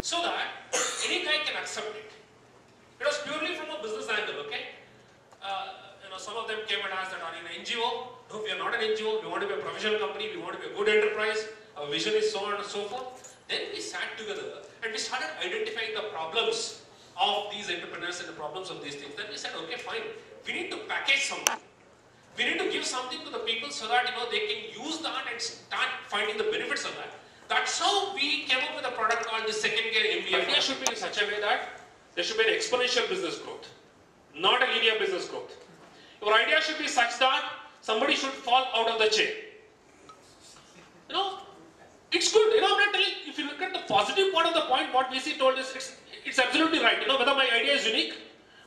So that any guy can accept it. It was purely from a business angle, okay? Some of them came and asked that, are you an NGO? No, we are not an NGO. We want to be a professional company. We want to be a good enterprise. Our vision is so on and so forth. Then we sat together and we started identifying the problems of these entrepreneurs and the problems of these things. Then we said, okay, fine. We need to package something. We need to give something to the people so that they can use that and start finding the benefits of that. That's how we came up with a product called the second gear MBA. Idea should be in such a way that there should be an exponential business growth, not a linear business growth. Your idea should be such that somebody should fall out of the chair. It's good. I'm not telling. If you look at the positive part of the point, what VC told us, it's absolutely right. Whether my idea is unique,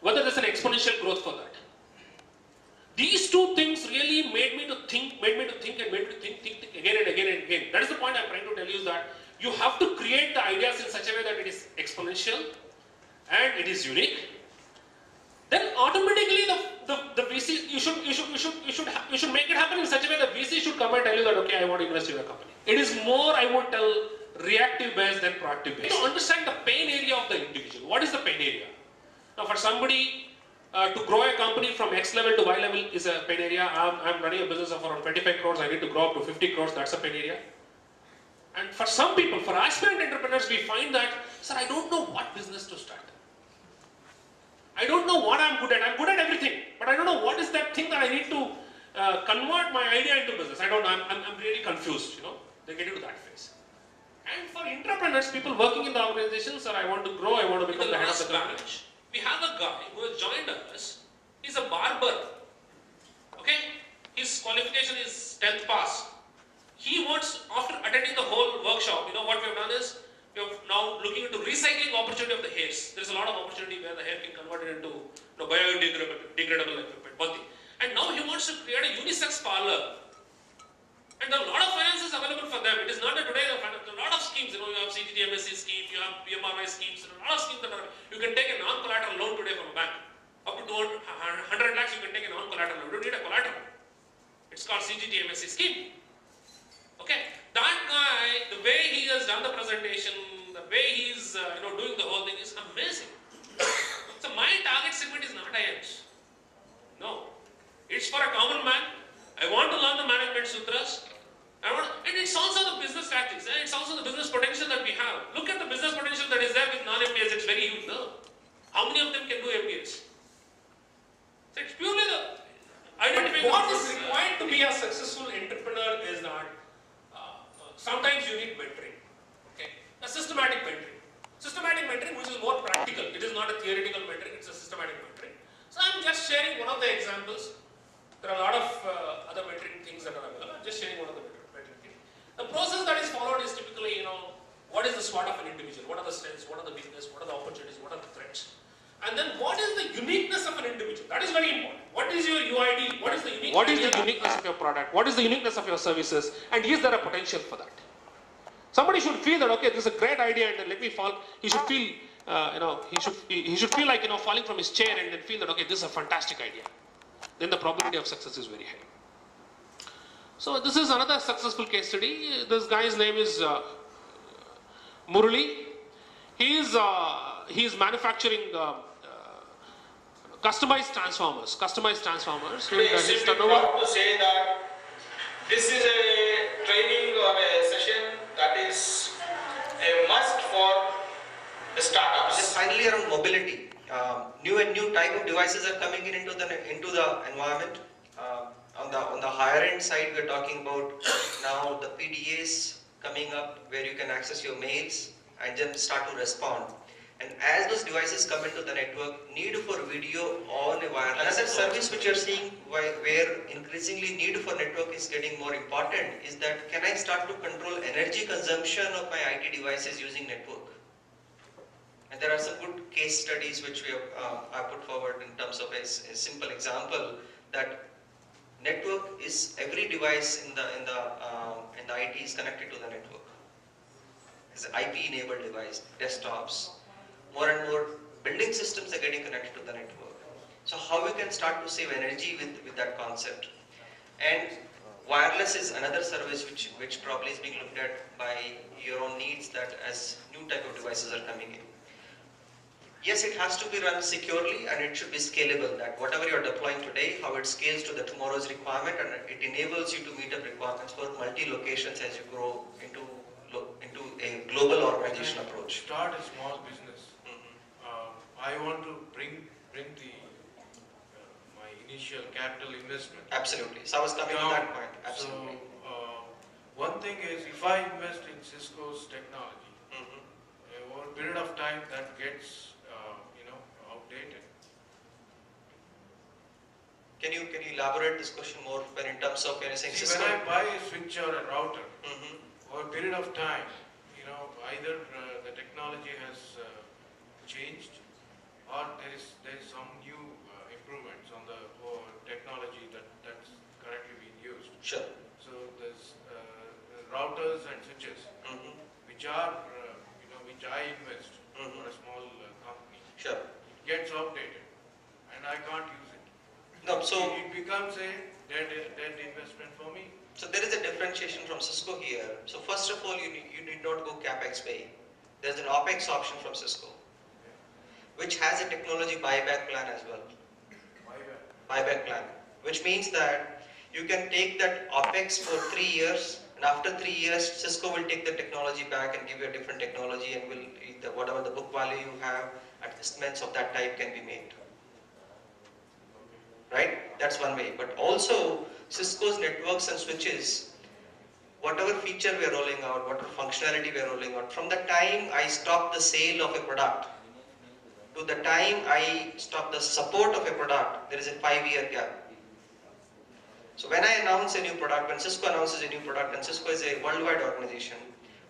whether there's an exponential growth for that. These two things really made me to think again and again and again. That is the point I'm trying to tell you, is that you have to create the ideas in such a way that it is exponential and it is unique. Then automatically the VC, you should make it happen in such a way that VC should come and tell you that, okay, I want to invest in your company. It is more, I would tell, reactive based than proactive based. To understand the pain area of the individual. What is the pain area? Now for somebody, to grow a company from X level to Y level is a pain area. I'm running a business of around 25 crores. I need to grow up to 50 crores. That's a pain area. And for some people, for aspirant entrepreneurs, we find that, sir, I don't know what business to start. I don't know what I'm good at. I'm good at everything, but I don't know what is that thing that I need to convert my idea into business. I don't know. I'm really confused. They get into that phase. And for entrepreneurs, people working in the organization, sir, I want to grow. I want to become the head of the company. We have a guy who has joined us. He's a barber. Okay? His qualification is 10th pass. He wants, after attending the whole workshop, what we have done is, we are now looking into recycling opportunity of the hairs. There is a lot of opportunity where the hair can convert it into biodegradable equipment. And now he wants to create a unisex parlor. And there are a lot of finances available for them. It is not that today there are a lot of schemes. You have CGTMSC scheme, you have PMRY schemes, there are a lot of schemes that are, you can take a non-collateral loan today from a bank. Up to 100 lakhs you can take a non-collateral loan. You don't need a collateral. It's called CGTMSC scheme. Okay, that guy, the way he has done the presentation, the way he's doing the whole thing is amazing. So my target segment is not IIMs. No, it's for a common man. I want to learn the management sutras. And it's also the business tactics. It's also the business potential that we have. Look at the business potential that is there with non-MBAs. It's very huge. No? How many of them can do MBAs? So it's purely the identifying. What is required to be a successful entrepreneur is that sometimes you need mentoring. Okay? A systematic mentoring. Systematic mentoring which is more practical. It is not a theoretical mentoring, it's a systematic mentoring. So I'm just sharing one of the examples. There are a lot of other mentoring things that are available. I'm just sharing one of the mentoring things. The process that is followed is typically, what is the SWOT of an individual? What are the strengths? What are the weaknesses? What are the opportunities? What are the threats? And then what is the uniqueness of an individual? That is very important. What is your UID? What is the uniqueness of your product? What is the uniqueness of your services? And is there a potential for that? Somebody should feel that, okay, this is a great idea and then let me fall. He should feel, he should feel like, falling from his chair and then feel that, okay, this is a fantastic idea. Then the probability of success is very high. So this is another successful case study. This guy's name is Murali. He is manufacturing customized transformers. Today, it should be proud to say that this is a training or a session that is a must for the startups. Just finally around mobility. New type of devices are coming into the environment. On the higher end side, we're talking about now the PDAs coming up where you can access your mails and then start to respond. And as those devices come into the network, need for video on a wire. Another service which you're seeing where increasingly need for network is getting more important is that can I start to control energy consumption of my IT devices using network? there are some good case studies which we have I put forward in terms of a simple example that network is every device in the IT is connected to the network. It's an IP enabled device, desktops. More and more building systems are getting connected to the network. So how we can start to save energy with that concept. And wireless is another service which probably is being looked at by your own needs, that as new type of devices are coming in. Yes, it has to be run securely and it should be scalable, that whatever you are deploying today, how it scales to the tomorrow's requirement, and it enables you to meet up requirements for multi-locations as you grow into a global organization approach. Start a small business. I want to bring my initial capital investment. Absolutely. So I was coming to that point. Absolutely. So one thing is, if I invest in Cisco's technology, over a period of time that gets outdated. Can you elaborate this question more when in terms of when you're saying Cisco? When I buy a switch or a router, over a period of time, either the technology has changed, or there is some new improvements on the technology that's currently being used. Sure. So there's routers and switches, which are which I invest for a small company. Sure. It gets outdated, and I can't use it. No, so it becomes a dead investment for me. So there is a differentiation from Cisco here. So first of all, you need not go CapEx pay. There's an OpEx option from Cisco, which has a technology buyback plan as well. Buyback plan, which means that you can take that OpEx for 3 years, and after 3 years, Cisco will take the technology back and give you a different technology, and will whatever the book value you have, estimates of that type can be made. Right? That's one way. But also, Cisco's networks and switches, whatever feature we are rolling out, whatever functionality we are rolling out, from the time I stop the sale of a product to the time I stop the support of a product, there is a 5-year gap. So when I announce a new product, when Cisco announces a new product, and Cisco is a worldwide organization,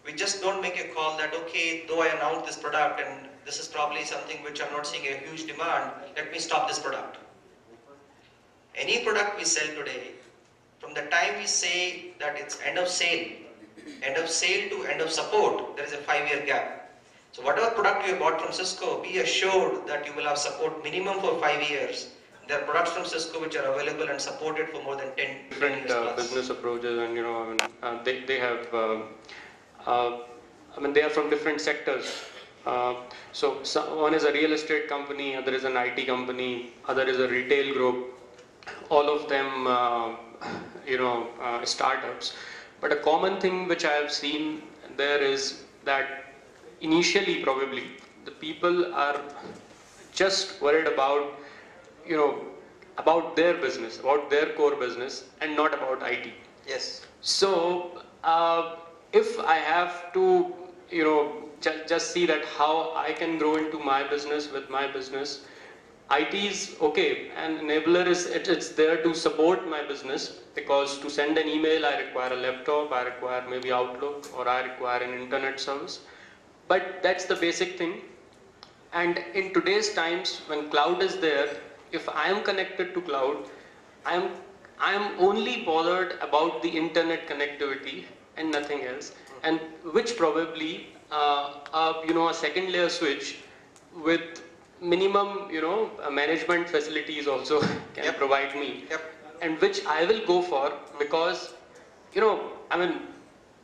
we just don't make a call that, okay, though I announced this product and this is probably something which I'm not seeing a huge demand, let me stop this product. Any product we sell today, from the time we say that it's end of sale to end of support, there is a 5-year gap. So whatever product you have bought from Cisco, be assured that you will have support minimum for 5 years. There are products from Cisco which are available and supported for more than 10 different years business approaches, and they have they are from different sectors. So one is a real estate company, other is an IT company, other is a retail group. All of them, startups. But a common thing which I have seen there is that initially probably the people are just worried about, about their business, about their core business, and not about IT. Yes. So if I have to, just see that how I can grow into my business with my business, IT is okay, and enabler it's there to support my business, because to send an email I require a laptop, I require maybe Outlook, or I require an internet service. But that's the basic thing. And in today's times when cloud is there, if I am connected to cloud, I am only bothered about the internet connectivity and nothing else, and which probably a second layer switch with minimum management facilities also can provide me, and which I will go for, because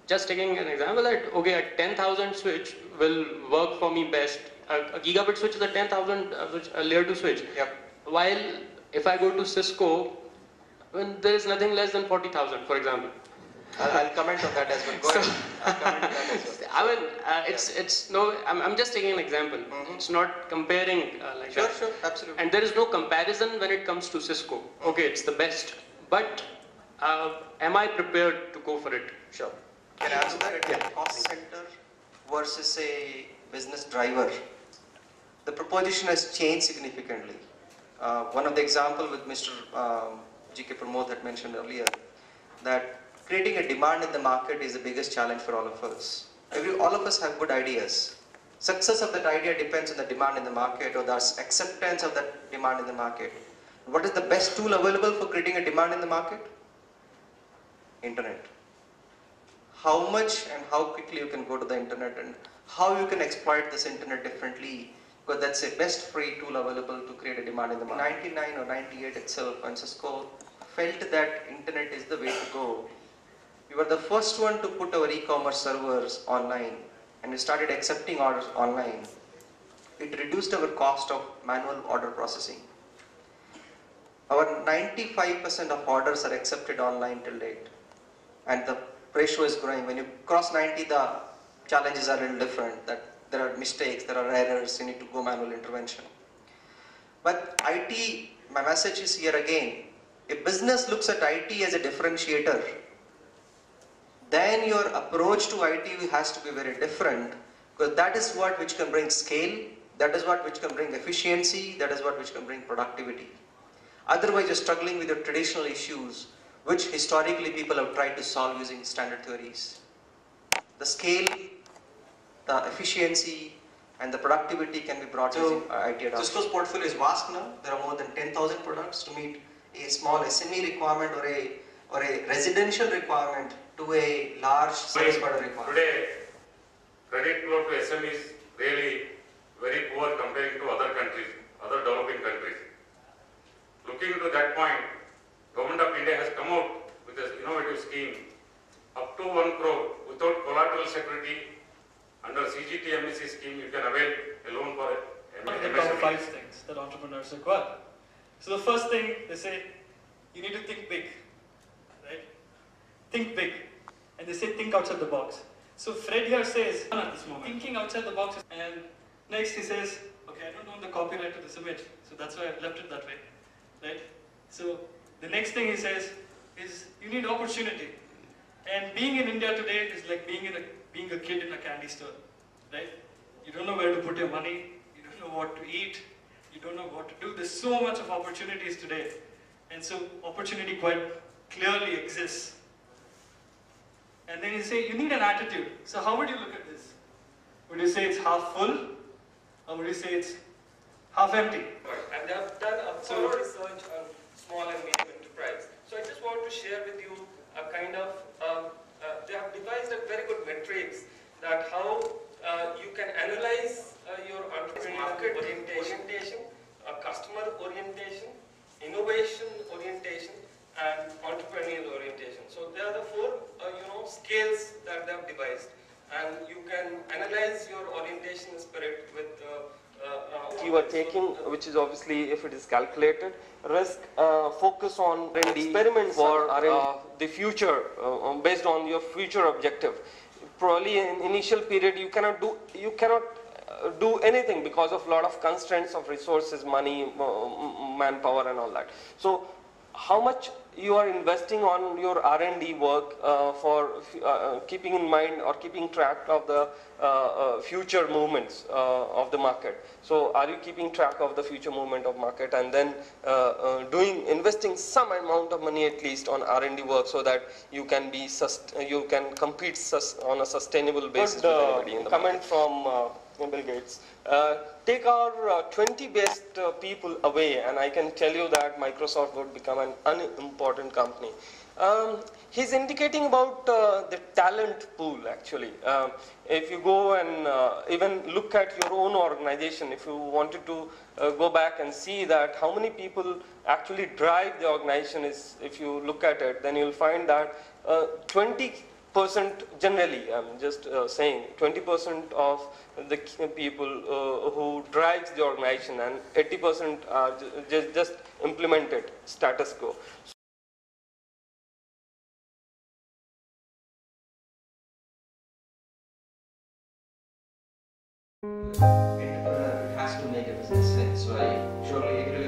just taking an example that a 10,000 switch will work for me best. A gigabit switch is a 10,000 layer 2 switch. While if I go to Cisco, there is nothing less than 40,000, for example. I'll comment on that as well. Go ahead. I'll comment on that as well. I'm just taking an example. It's not comparing like that. Sure, absolutely. And there is no comparison when it comes to Cisco. Okay, it's the best, but am I prepared to go for it? Sure. Can I answer that? A cost center versus a business driver. The proposition has changed significantly. One of the example with Mr. G.K. Pramod had mentioned earlier, that creating a demand in the market is the biggest challenge for all of us. All of us have good ideas, Success of that idea depends on the demand in the market or the acceptance of that demand in the market. What is the best tool available for creating a demand in the market? Internet. How much and how quickly you can go to the internet and how you can exploit this internet differently, because that's the best free tool available to create a demand in the market. In 99 or 98 itself, when Cisco felt that internet is the way to go, we were the first one to put our e-commerce servers online and we started accepting orders online. It reduced our cost of manual order processing. Our 95% of orders are accepted online till date, and the ratio is growing. When you cross 90, the challenges are a little different, that there are mistakes, there are errors, you need to go manual intervention. But IT, my message is here again, if business looks at IT as a differentiator, then your approach to IT has to be very different, because that is what which can bring scale, that is what which can bring efficiency, that is what which can bring productivity. Otherwise, you're struggling with your traditional issues, which historically people have tried to solve using standard theories. The scale, the efficiency, and the productivity can be brought using IT adoption. Cisco's portfolio is vast now. There are more than 10,000 products to meet a small SME requirement or a residential requirement to a large service provider requirement. Today, credit flow to SME is really very poor comparing to other countries, other developing countries. Looking to that point, Government of India has come out with an innovative scheme. Up to 1 crore without collateral security under CGTMSE scheme, you can avail a loan for the top 5 things that entrepreneurs require. So the first thing they say, you need to think big, right? Think big. And they say think outside the box. So Fred here says, at this moment, thinking outside the box. And next he says, okay, I don't own the copyright to this image, so that's why I've left it that way, right? So the next thing he says is you need opportunity. And being in India today is like being a kid in a candy store, right? You don't know where to put your money, you don't know what to eat, you don't know what to do. There's so much of opportunities today. And so opportunity quite clearly exists. And then you say you need an attitude. So how would you look at this? Would you say it's half full, or would you say it's half empty? And they have done a thorough research on small and medium enterprise. So I just want to share with you a kind of, they have devised a very good metrics that how you can analyze your entrepreneurial market orientation, customer orientation, innovation orientation, and entrepreneurial orientation. So they are the 4 scales that they have devised, and you can analyze your orientation spirit with you are taking, which is obviously, if it is calculated, risk, focus on R&D, experiment for the future, based on your future objective. Probably in initial period you cannot do anything because of a lot of constraints of resources, money, manpower and all that. So how much you are investing on your R&D work for keeping in mind or keeping track of the future movements of the market. So are you keeping track of the future movement of market, and then investing some amount of money at least on R&D work, so that you can be you can compete on a sustainable basis with anybody in the comment market. From Bill Gates. Take our 20 best people away, and I can tell you that Microsoft would become an unimportant company. He's indicating about the talent pool, actually. If you go and even look at your own organization, if you wanted to go back and see that how many people actually drive the organization, if you look at it, then you'll find that 20% generally, I'm just saying, 20% of the people who drives the organization, and 80% are just implemented status quo. Entrepreneur has to make a business sense, so I surely agree with